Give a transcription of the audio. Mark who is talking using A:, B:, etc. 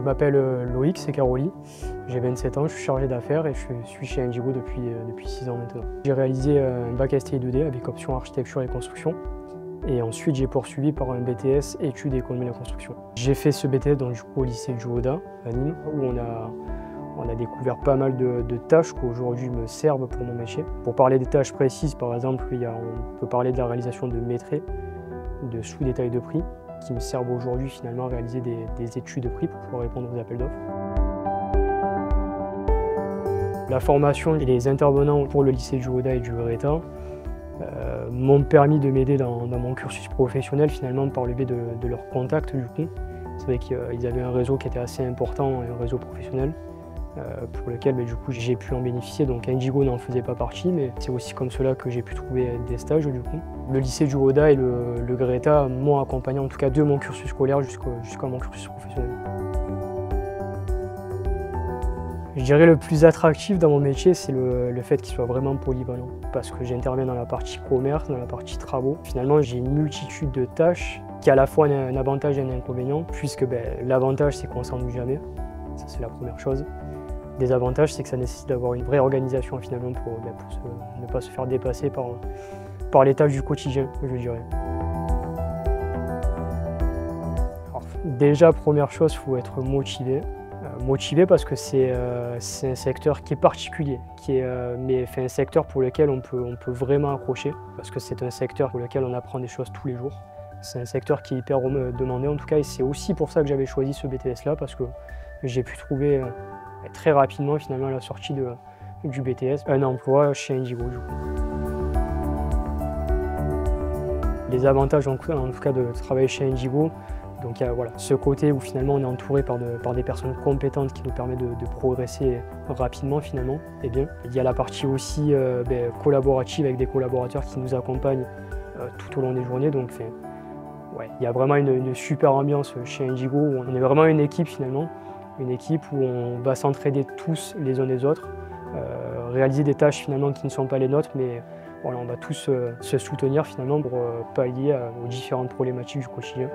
A: Je m'appelle Loïc Secaroli, j'ai 27 ans, je suis chargé d'affaires et je suis chez Indigo depuis 6 ans maintenant. J'ai réalisé un bac STI 2D avec option architecture et construction. Et ensuite, j'ai poursuivi par un BTS études et économie de la construction. J'ai fait ce BTS donc, du coup, au lycée du Hauda à Nîmes, où on a découvert pas mal de tâches qui aujourd'hui me servent pour mon métier. Pour parler des tâches précises, par exemple, on peut parler de la réalisation de maîtrise, de sous-détails de prix, qui me servent aujourd'hui finalement à réaliser des études de prix pour pouvoir répondre aux appels d'offres. La formation et les intervenants pour le lycée du Hauda et du Greta m'ont permis de m'aider dans mon cursus professionnel finalement par le biais de leurs contacts du coup. C'est vrai qu'ils avaient un réseau qui était assez important, un réseau professionnel pour lequel du coup j'ai pu en bénéficier. Donc Indigo n'en faisait pas partie, mais c'est aussi comme cela que j'ai pu trouver des stages du coup. Le lycée du Hauda et le Greta m'ont accompagné en tout cas de mon cursus scolaire jusqu'à mon cursus professionnel. Je dirais le plus attractif dans mon métier, c'est le fait qu'il soit vraiment polyvalent. Parce que j'interviens dans la partie commerce, dans la partie travaux. Finalement, j'ai une multitude de tâches qui a à la fois un avantage et un inconvénient, puisque l'avantage, c'est qu'on ne s'ennuie jamais. Ça, c'est la première chose. Des avantages, c'est que ça nécessite d'avoir une vraie organisation finalement pour ne pas se faire dépasser par les tâches du quotidien, je dirais. Alors, déjà, première chose, il faut être motivé. Motivé parce que c'est un secteur qui est particulier, mais un secteur pour lequel on peut vraiment accrocher, parce que c'est un secteur pour lequel on apprend des choses tous les jours. C'est un secteur qui est hyper demandé en tout cas, et c'est aussi pour ça que j'avais choisi ce BTS-là, parce que j'ai pu trouver très rapidement finalement à la sortie du BTS un emploi chez Indigo du coup. Les avantages en tout cas de travailler chez Indigo, donc il y a ce côté où finalement on est entouré par des personnes compétentes qui nous permettent de progresser rapidement finalement. Et bien, il y a la partie aussi collaborative avec des collaborateurs qui nous accompagnent tout au long des journées. Donc il y a vraiment une super ambiance chez Indigo où on est vraiment une équipe finalement, une équipe où on va s'entraider tous les uns des autres, réaliser des tâches finalement qui ne sont pas les nôtres, mais voilà, on va tous se soutenir finalement pour pallier aux différentes problématiques du quotidien.